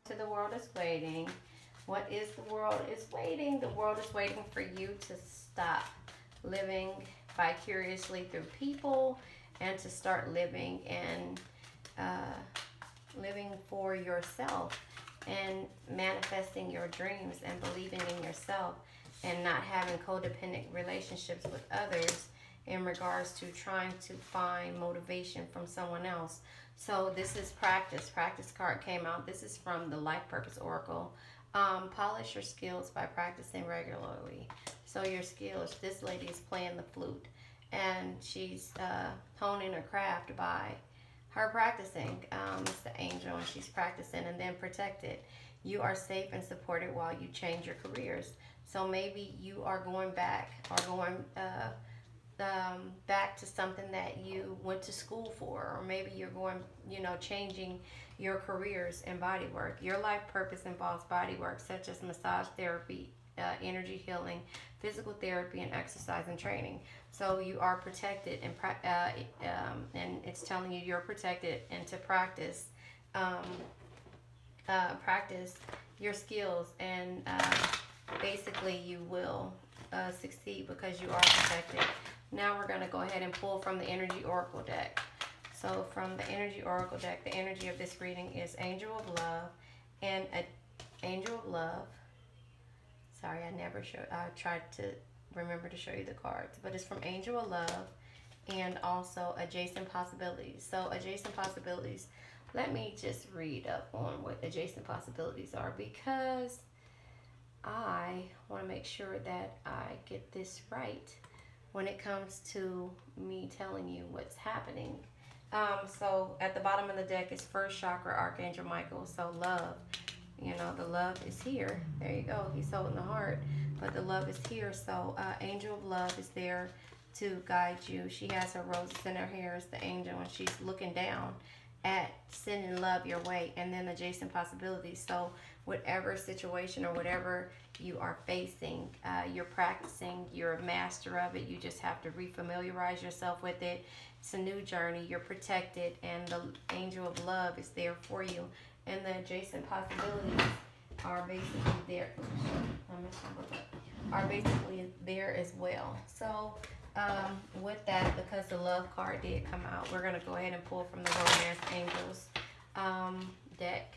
To the world is waiting. What is the world is waiting? The world is waiting for you to stop living vicariously through people and to start living and living for yourself and manifesting your dreams and believing in yourself and not having codependent relationships with others in regards to trying to find motivation from someone else. So this is practice. Practice card came out. This is from the Life Purpose Oracle. Polish your skills by practicing regularly. So your skills, this lady is playing the flute and she's honing her craft by her practicing. It's the angel and she's practicing. And then protected. You are safe and supported while you change your careers. So maybe you are going back or going back to something that you went to school for, or maybe you're going, changing your careers in body work. Your life purpose involves body work such as massage therapy, energy healing, physical therapy, and exercise and training. So you are protected, and it's telling you you're protected, and to practice, practice your skills, and basically you will succeed because you are protected. Now we're going to go ahead and pull from the Energy Oracle deck. So from the Energy Oracle deck, the energy of this reading is Angel of Love and Angel of Love. Sorry, I tried to remember to show you the cards, but it's from Angel of Love and also Adjacent Possibilities. So Adjacent Possibilities, let me just read up on what Adjacent Possibilities are because I want to make sure that I get this right when it comes to me telling you what's happening. So at the bottom of the deck is first chakra, Archangel Michael. So love, the love is here. There you go. He's holding the heart, but the love is here. So Angel of Love is there to guide you. She has her roses in her hair as the angel, and she's looking down at sending love your way. And then Adjacent Possibilities. So whatever situation or whatever you are facing, you're practicing, you're a master of it. You just have to refamiliarize yourself with it. It's a new journey. You're protected, and the Angel of Love is there for you. And the Adjacent Possibilities are basically there. Are basically there as well. So with that, because the Love card did come out, we're going to go ahead and pull from the Romance Angels deck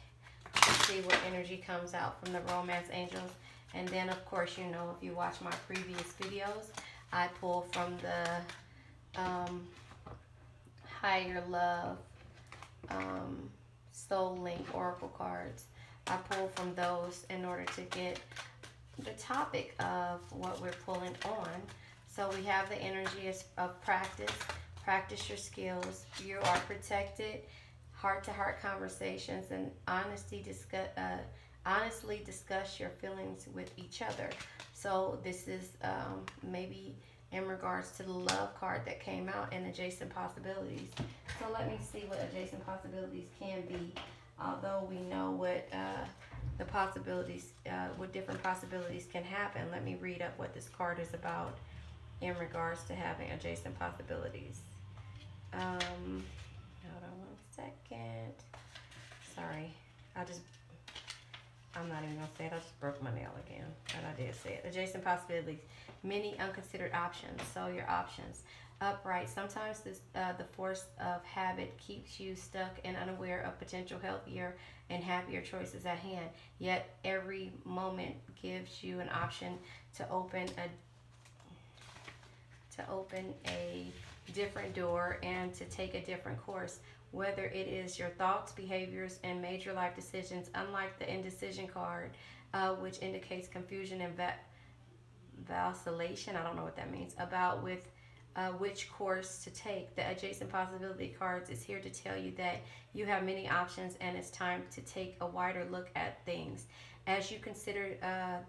to see what energy comes out from the Romance Angels. And then, of course, if you watch my previous videos, I pull from the Higher Love Soul Link Oracle cards. I pull from those in order to get the topic of what we're pulling on. So we have the energy of practice. Practice your skills. You are protected. Heart-to-heart conversations and honestly discuss your feelings with each other. So this is maybe in regards to the Love card that came out in Adjacent Possibilities. So let me see what Adjacent Possibilities can be. Although we know what the possibilities, what different possibilities can happen, let me read up what this card is about in regards to having Adjacent Possibilities. Hold on one second. Sorry, I'm not even going to say it. I just broke my nail again. And I did say it. Adjacent Possibilities. Many unconsidered options. So your options. Upright. Sometimes the force of habit keeps you stuck and unaware of potential healthier and happier choices at hand. Yet every moment gives you an option to open a different door and to take a different course. Whether it is your thoughts, behaviors, and major life decisions, unlike the indecision card, which indicates confusion and vacillation, I don't know what that means, about which course to take. The Adjacent Possibility cards is here to tell you that you have many options and it's time to take a wider look at things. As you consider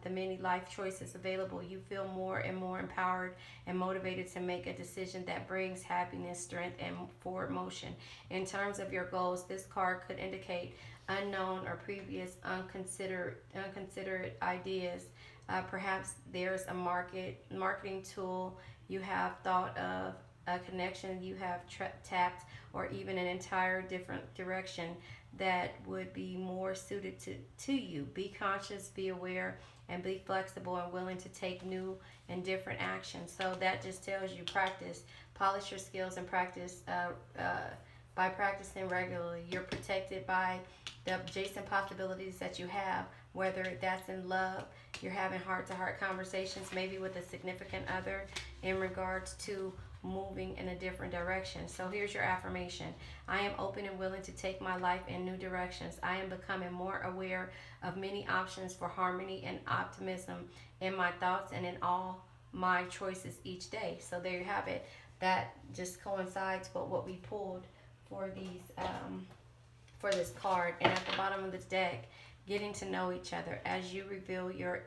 the many life choices available, you feel more and more empowered and motivated to make a decision that brings happiness, strength, and forward motion. In terms of your goals, this card could indicate unknown or previous unconsidered ideas. Perhaps there's a marketing tool you have thought of, a connection you have tapped, or even an entire different direction that would be more suited to you. Be conscious, be aware, and be flexible and willing to take new and different actions. So that just tells you practice, polish your skills, and practice. By practicing regularly, you're protected by the adjacent possibilities that you have, whether that's in love, you're having heart-to-heart conversations, maybe with a significant other, in regards to moving in a different direction. So here's your affirmation. I am open and willing to take my life in new directions. I am becoming more aware of many options for harmony and optimism in my thoughts and in all my choices each day. So there you have it. That just coincides with what we pulled for these for this card. And at the bottom of this deck, getting to know each other. As you reveal your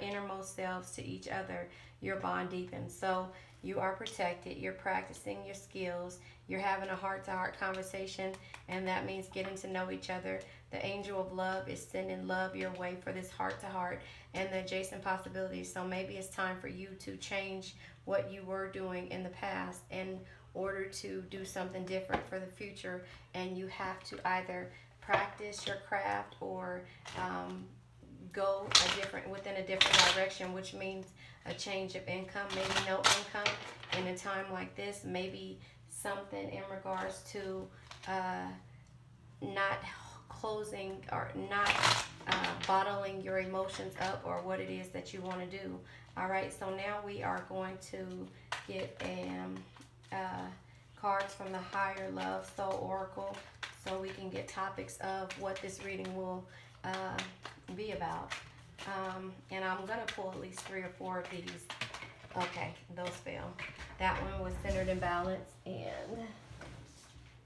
innermost selves to each other, your bond deepens. So you are protected, you're practicing your skills, you're having a heart-to-heart conversation, and that means getting to know each other. The angel of love is sending love your way for this heart-to-heart and the adjacent possibilities. So maybe it's time for you to change what you were doing in the past in order to do something different for the future, and you have to either practice your craft or go within a different direction, which means a change of income, maybe no income in a time like this, maybe something in regards to not closing or not bottling your emotions up, or what it is that you want to do. All right, so now we are going to get cards from the Higher Love Soul Oracle, so we can get topics of what this reading will be about. And I'm going to pull at least 3 or 4 of these. Okay, those fail. That one was centered in balance, and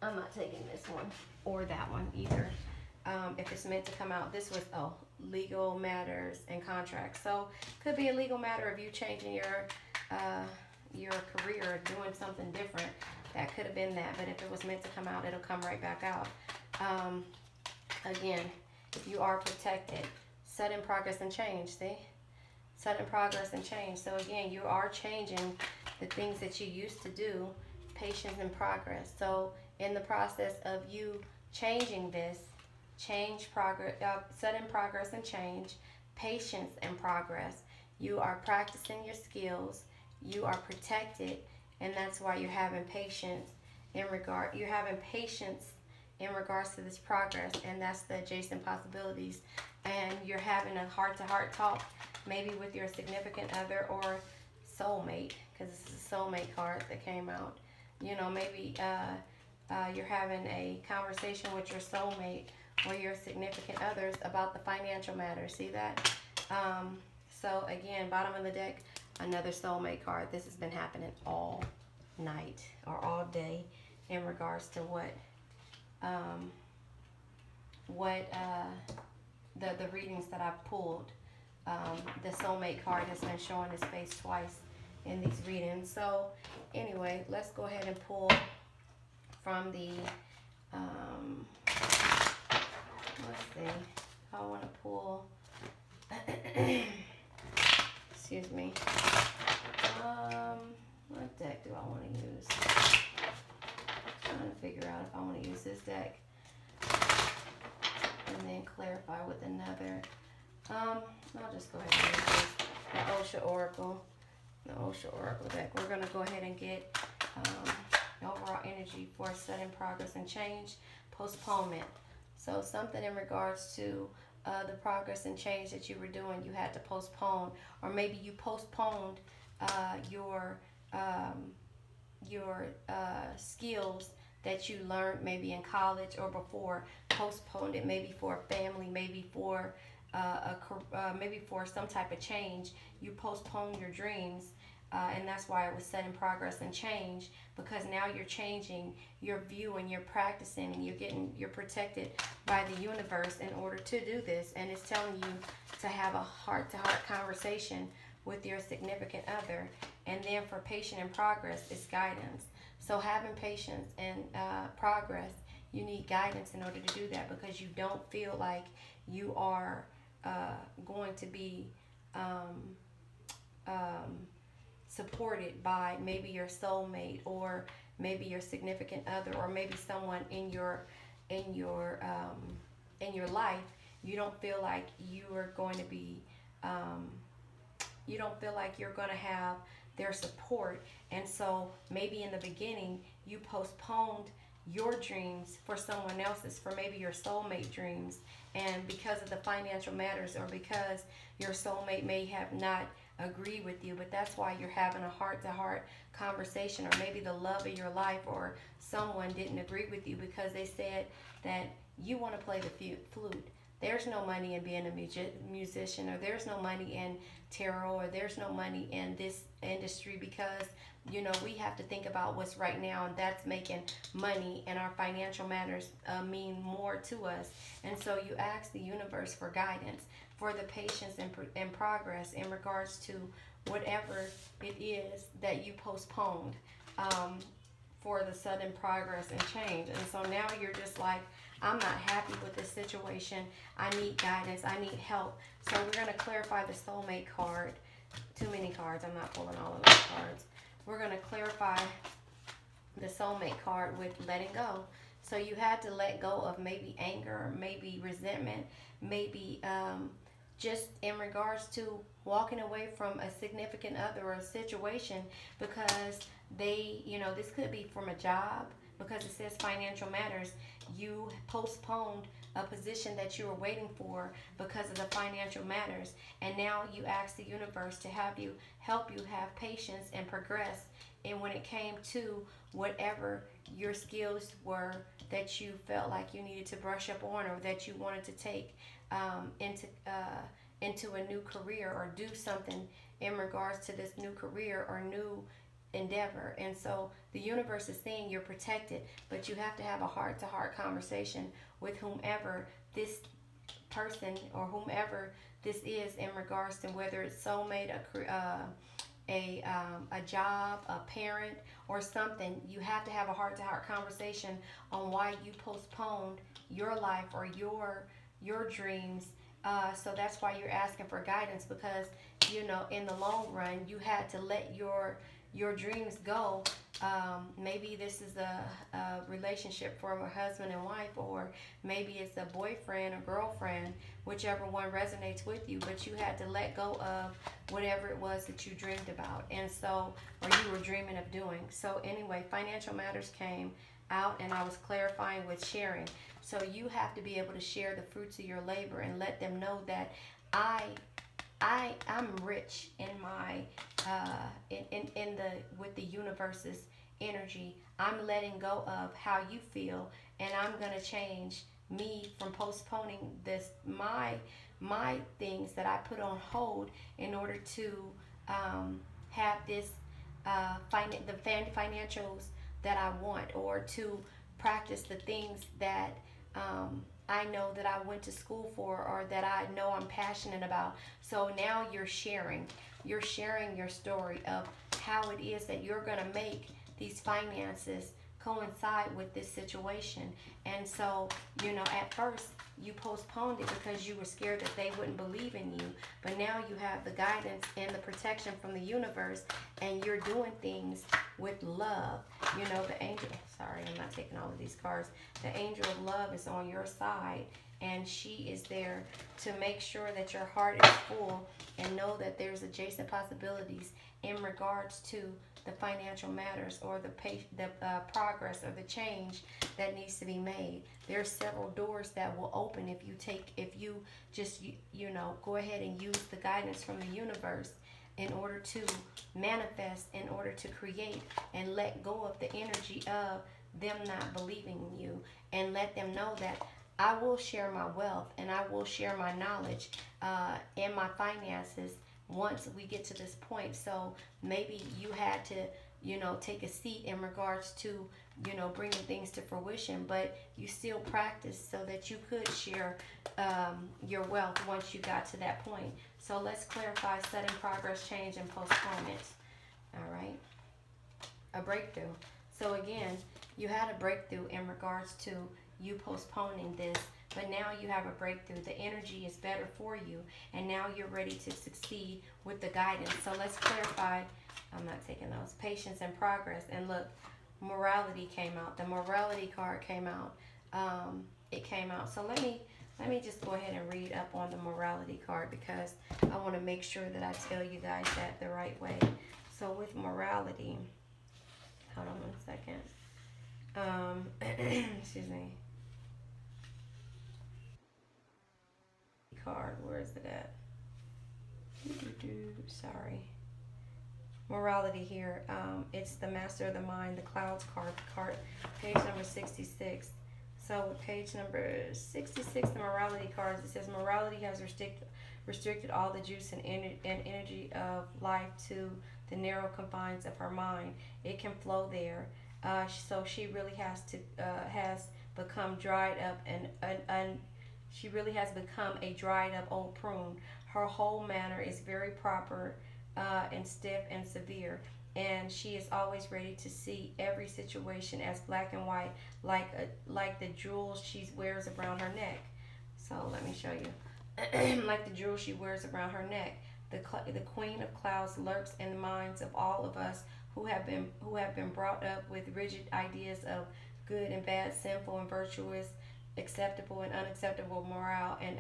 I'm not taking this one or that one either. If it's meant to come out, this was, legal matters and contracts. So could be a legal matter of you changing your career, doing something different. That could have been that, but if it was meant to come out, it'll come right back out. Again, you are protected. Sudden progress and change, see? Sudden progress and change. So again, you are changing the things that you used to do. Patience and progress. So in the process of you changing this, sudden progress and change, patience and progress, you are practicing your skills, you are protected, and that's why you're having patience in regards to this progress, and that's the adjacent possibilities. And you're having a heart-to-heart talk, maybe with your significant other or soulmate, because this is a soulmate card that came out. You know, maybe you're having a conversation with your soulmate or your significant others about the financial matter. See that? So again, bottom of the deck, another soulmate card. This has been happening all night or all day in regards to the readings that I've pulled. The soulmate card has been showing its face twice in these readings. So anyway, let's go ahead and pull from the let's see, I want to pull excuse me, what deck do I want to use? I'm trying to figure out if I want to use this deck and then clarify with another. I'll just go ahead and use this, the Osha Oracle. The Osha Oracle deck. We're going to go ahead and get overall energy for sudden progress and change, postponement. So something in regards to the progress and change that you were doing, you had to postpone, or maybe you postponed your skills that you learned maybe in college or before. Postponed it maybe for a family, maybe for maybe for some type of change. You postponed your dreams, and that's why it was sudden progress and change, because now you're changing your view and you're practicing and you're protected by the universe in order to do this, and it's telling you to have a heart-to-heart conversation with your significant other. And then for patient and progress, it's guidance. So having patience and progress, you need guidance in order to do that, because you don't feel like you are going to be supported by maybe your soulmate or maybe your significant other or maybe someone in your in your life, you don't feel like you are going to be you don't feel like you're going to have their support. And so maybe in the beginning you postponed your dreams for someone else's, for maybe your soulmate dreams, and because of the financial matters, or because your soulmate may have not agreed with you, but that's why you're having a heart-to-heart conversation. Or maybe the love of your life or someone didn't agree with you because they said that you want to play the flute. There's no money in being a musician, or there's no money in tarot, or there's no money in this industry, because we have to think about what's right now, and that's making money, and our financial matters mean more to us. And so you ask the universe for guidance, for the patience and progress in regards to whatever it is that you postponed, for the sudden progress and change. And so now you're just like, I'm not happy with this situation. I need guidance. I need help. So we're going to clarify the soulmate card. Too many cards. I'm not pulling all of those cards. We're going to clarify the soulmate card with letting go. So you had to let go of maybe anger, maybe resentment, maybe just in regards to walking away from a significant other or a situation, because they, this could be from a job, because it says financial matters. You postponed a position that you were waiting for because of the financial matters, and now you ask the universe to help you have patience and progress. And when it came to whatever your skills were that you felt like you needed to brush up on, or that you wanted to take into a new career, or do something in regards to this new career or new endeavor. And so the universe is saying you're protected, but you have to have a heart-to-heart conversation with whomever this person or whomever this is, in regards to whether it's soulmate, a job, a parent, or something. You have to have a heart-to-heart conversation on why you postponed your life or your dreams. So that's why you're asking for guidance, because in the long run you had to let your dreams go. Maybe this is a relationship for a husband and wife, or maybe it's a boyfriend or girlfriend, whichever one resonates with you, but you had to let go of whatever it was that you dreamed about, and so, or you were dreaming of doing. So anyway, financial matters came out, and I was clarifying with sharing. So you have to be able to share the fruits of your labor and let them know that I'm rich in my with the universe's energy. I'm letting go of how you feel, and I'm gonna change me from postponing my things that I put on hold in order to have this financials that I want, or to practice the things that I know that I went to school for, or that I know I'm passionate about. So now you're sharing your story of how it is that you're going to make these finances coincide with this situation. And so, at first you postponed it because you were scared that they wouldn't believe in you. But now you have the guidance and the protection from the universe, and you're doing things with love. The angel, sorry, I'm not taking all of these cards. The angel of love is on your side, and she is there to make sure that your heart is full, and know that there's adjacent possibilities in regards to the financial matters, or the progress, or the change that needs to be made. There's several doors that will open if you just go ahead and use the guidance from the universe in order to manifest, in order to create, and let go of the energy of them not believing in you, and let them know that I will share my wealth, and I will share my knowledge and my finances once we get to this point. So maybe you had to take a seat in regards to bringing things to fruition, but you still practice so that you could share your wealth once you got to that point. So let's clarify sudden progress, change, and postponement. All right, a breakthrough. So again, you had a breakthrough in regards to you postponing this, but now you have a breakthrough. The energy is better for you, and now you're ready to succeed with the guidance. So let's clarify. I'm not taking those. Patience and progress. And look, morality came out. The morality card came out. it came out. So let me just go ahead and read up on the morality card, because I want to make sure that I tell you guys that the right way. So with morality, hold on one second. Excuse me. Card, where is it at? Sorry. Morality here. It's the Master of the Mind, the Clouds card, page number 66. So with page number 66, the morality cards, it says morality has restricted all the juice and energy of life to the narrow confines of her mind. It can flow there. So she really has become dried up, and she really has become a dried up old prune. Her whole manner is very proper and stiff and severe, and she is always ready to see every situation as black and white, like the jewels she wears around her neck. So let me show you. Like the jewels she wears around her neck. The Queen of Clouds lurks in the minds of all of us who have been brought up with rigid ideas of good and bad, sinful and virtuous, acceptable and unacceptable, moral and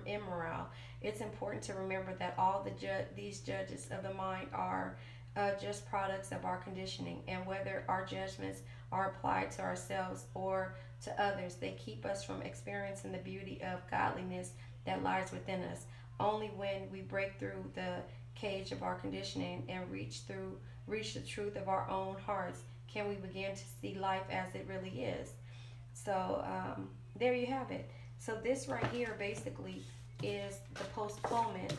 immoral. It's important to remember that all these judges of the mind are just products of our conditioning, and whether our judgments are applied to ourselves or to others, they keep us from experiencing the beauty of godliness that lies within us. Only when we break through the cage of our conditioning and reach the truth of our own hearts can we begin to see life as it really is. So there you have it. So this right here basically is the postponement.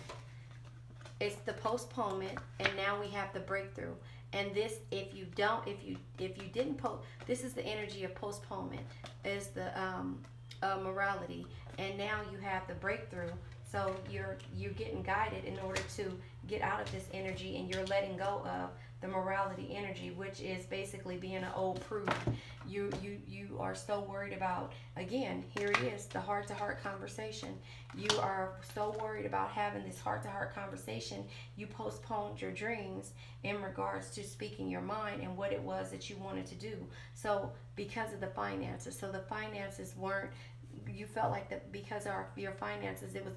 It's the postponement, and now we have the breakthrough. And this, if you didn't this is the energy of postponement. Is the morality, and now you have the breakthrough. So you're getting guided in order to get out of this energy, and you're letting go of the morality energy, which is basically being an old prude. You are so worried about, again, here it is, the heart-to-heart conversation. You are so worried about having this heart-to-heart conversation, you postponed your dreams in regards to speaking your mind and what it was that you wanted to do. So because of the finances, so the finances weren't, you felt like that because of your finances, it was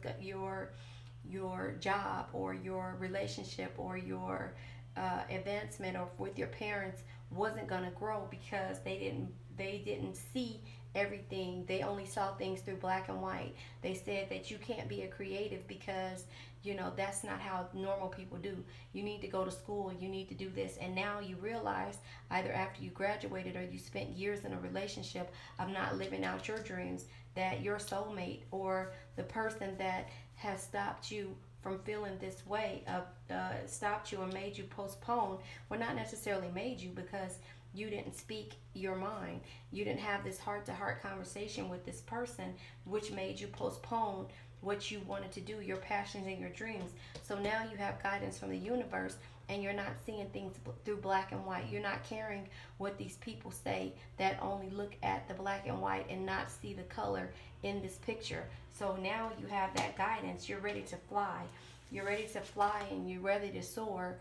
your job or your relationship or your advancement or with your parents wasn't going to grow, because they didn't see everything. They only saw things through black and white. They said that you can't be a creative because that's not how normal people do. You need to go to school, you need to do this. And now you realize, either after you graduated or you spent years in a relationship of not living out your dreams, that your soulmate or the person that has stopped you from feeling this way, stopped you and made you postpone, well, not necessarily made you, because you didn't speak your mind. You didn't have this heart-to-heart conversation with this person, which made you postpone what you wanted to do, your passions and your dreams. So now you have guidance from the universe, and you're not seeing things through black and white. You're not caring what these people say that only look at the black and white and not see the color in this picture. So now you have that guidance. You're ready to fly. You're ready to fly, and you're ready to soar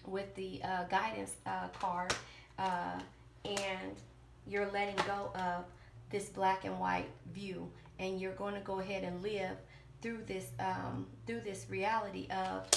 with the guidance card, and you're letting go of this black and white view, and you're going to go ahead and live through this reality of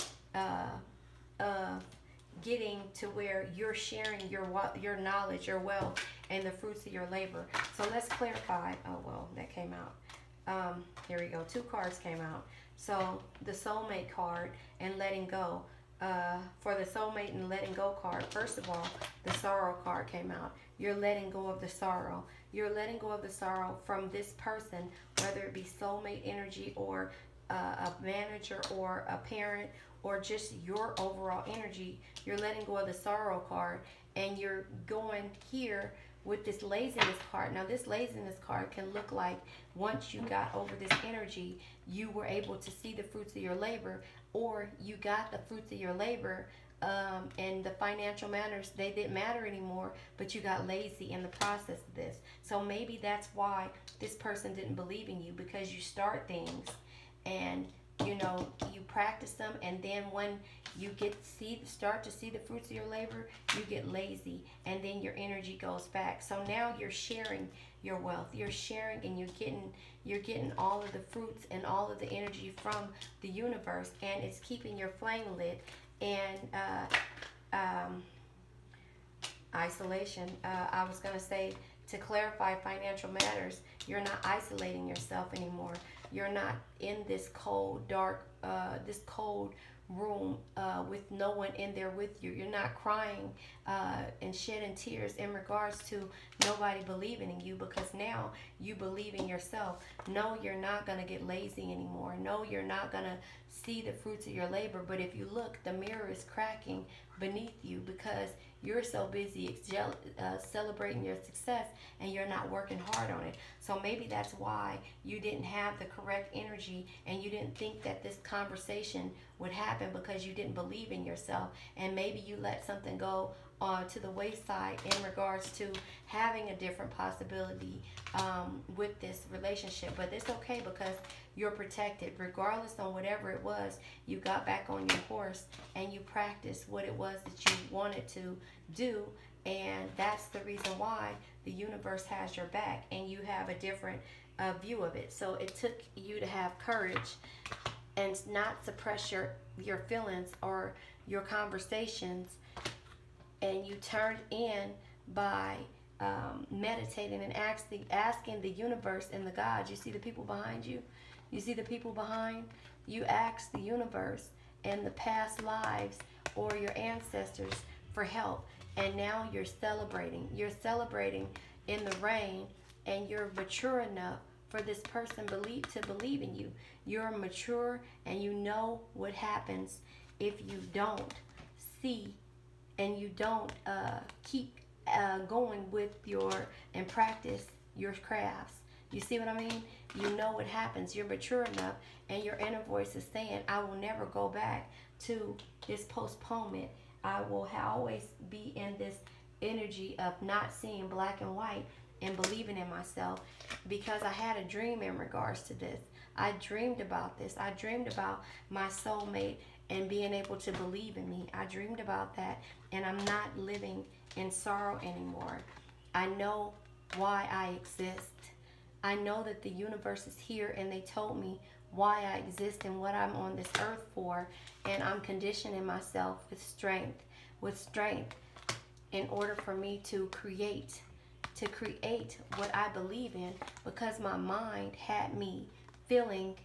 getting to where you're sharing your knowledge, your wealth, and the fruits of your labor. So let's clarify. Oh, well, that came out. Here we go. 2 cards came out. So the soulmate card and letting go. For the soulmate and letting go card, first of all, the sorrow card came out. You're letting go of the sorrow. You're letting go of the sorrow from this person, whether it be soulmate energy or a manager or a parent or just your overall energy. You're letting go of the sorrow card, and you're going here with this laziness card. Now this laziness card can look like once you got over this energy, you were able to see the fruits of your labor, or you got the fruits of your labor and the financial matters, they didn't matter anymore, but you got lazy in the process of this. So maybe that's why this person didn't believe in you, because you start things and you know, you practice them, and then when you start to see the fruits of your labor, you get lazy, and then your energy goes back. So now you're sharing your wealth. You're sharing, and you're getting all of the fruits and all of the energy from the universe, and it's keeping your flame lit. And isolation. I was gonna say, to clarify financial matters, you're not isolating yourself anymore. You're not in this cold, dark, this cold room with no one in there with you. You're not crying and shedding tears in regards to nobody believing in you, because now you believe in yourself. No, you're not going to get lazy anymore. No, you're not going to see the fruits of your labor. But if you look, the mirror is cracking beneath you, because you're so busy celebrating your success and you're not working hard on it. So maybe that's why you didn't have the correct energy, and you didn't think that this conversation would happen, because you didn't believe in yourself. And maybe you let something go to the wayside in regards to having a different possibility with this relationship. But it's okay, because you're protected. Regardless on whatever it was, you got back on your horse and you practiced what it was that you wanted to do. And that's the reason why the universe has your back, and you have a different view of it. So it took you to have courage and not suppress your feelings or your conversations, and you turned in by meditating and asking the universe and the gods. You see the people behind you? You see the people behind? You asked the universe and the past lives or your ancestors for help, and now you're celebrating. You're celebrating in the rain, and you're mature enough for this person to believe in you. You're mature, and you know what happens if you don't see and you don't keep going with and practice your crafts. You see what I mean? You know what happens. You're mature enough, and your inner voice is saying, I will never go back to this postponement. I will always be in this energy of not seeing black and white and believing in myself, because I had a dream in regards to this. I dreamed about this. I dreamed about my soulmate and being able to believe in me. I dreamed about that, and I'm not living in sorrow anymore. I know why I exist. I know that the universe is here, and they told me why I exist and what I'm on this earth for, and I'm conditioning myself with strength in order for me to create what I believe in, because my mind had me feeling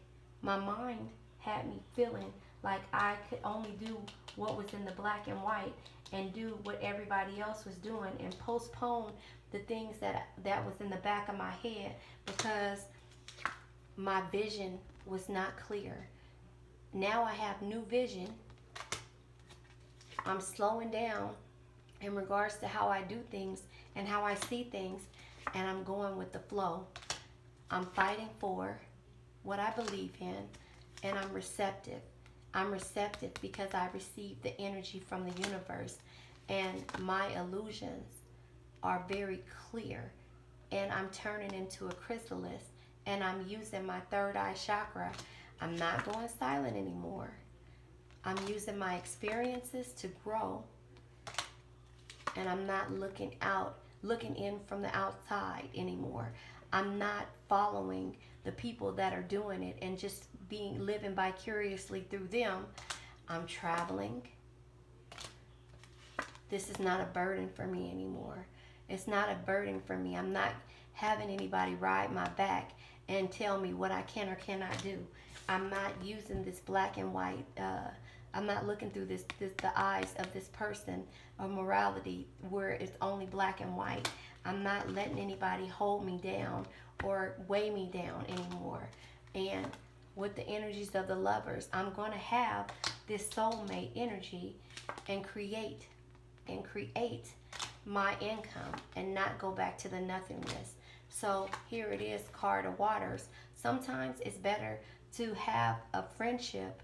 like I could only do what was in the black and white and do what everybody else was doing, and postpone the things that was in the back of my head, because my vision was not clear. Now I have new vision. I'm slowing down in regards to how I do things and how I see things, and I'm going with the flow. I'm fighting for what I believe in, and I'm receptive. I'm receptive because I received the energy from the universe, and my illusions are very clear, and I'm turning into a chrysalis, and I'm using my third eye chakra. I'm not going silent anymore. I'm using my experiences to grow, and I'm not looking in from the outside anymore. I'm not following the people that are doing it and just living vicariously through them. I'm traveling. This is not a burden for me anymore. It's not a burden for me. I'm not having anybody ride my back and tell me what I can or cannot do. I'm not using this black and white. I'm not looking through the eyes of this person of morality where it's only black and white. I'm not letting anybody hold me down or weigh me down anymore. And with the energies of the lovers, I'm going to have this soulmate energy and create my income and not go back to the nothingness. So here it is, card of waters. Sometimes it's better to have a friendship,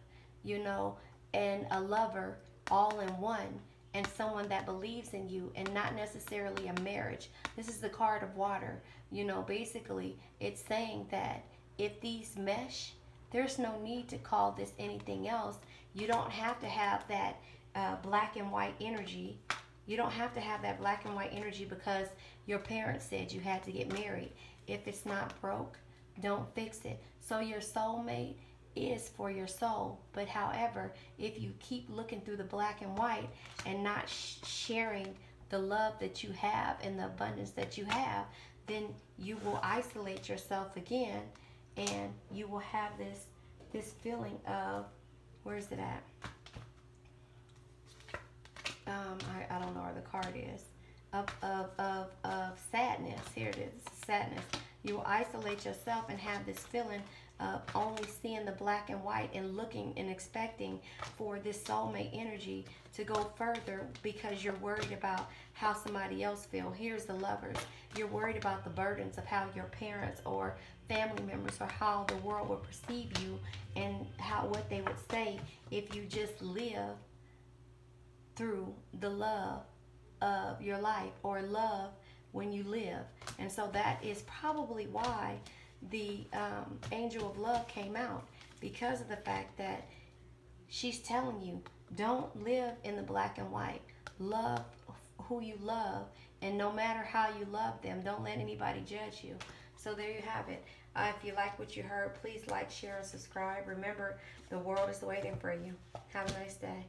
and a lover all in one, and someone that believes in you, and not necessarily a marriage. This is the card of water. Basically it's saying that if these mesh, There's no need to call this anything else. You don't have to have that black and white energy. You don't have to have that black and white energy because your parents said you had to get married. If it's not broke, don't fix it. So your soulmate is for your soul. But however, if you keep looking through the black and white and not sharing the love that you have and the abundance that you have, then you will isolate yourself again, and you will have this feeling of, where is it at? I don't know where the card is. Of sadness. Here it is, sadness. You will isolate yourself and have this feeling of only seeing the black and white and looking and expecting for this soulmate energy to go further because you're worried about how somebody else feels. Here's the lovers. You're worried about the burdens of how your parents or family members or how the world would perceive you and what they would say if you just live through the love of your life, or love when you live. And so that is probably why the angel of love came out, because of the fact that she's telling you, don't live in the black and white. Love who you love, and no matter how you love them, don't let anybody judge you. So there you have it. If you like what you heard, please like, share, and subscribe. Remember, the world is waiting for you. Have a nice day.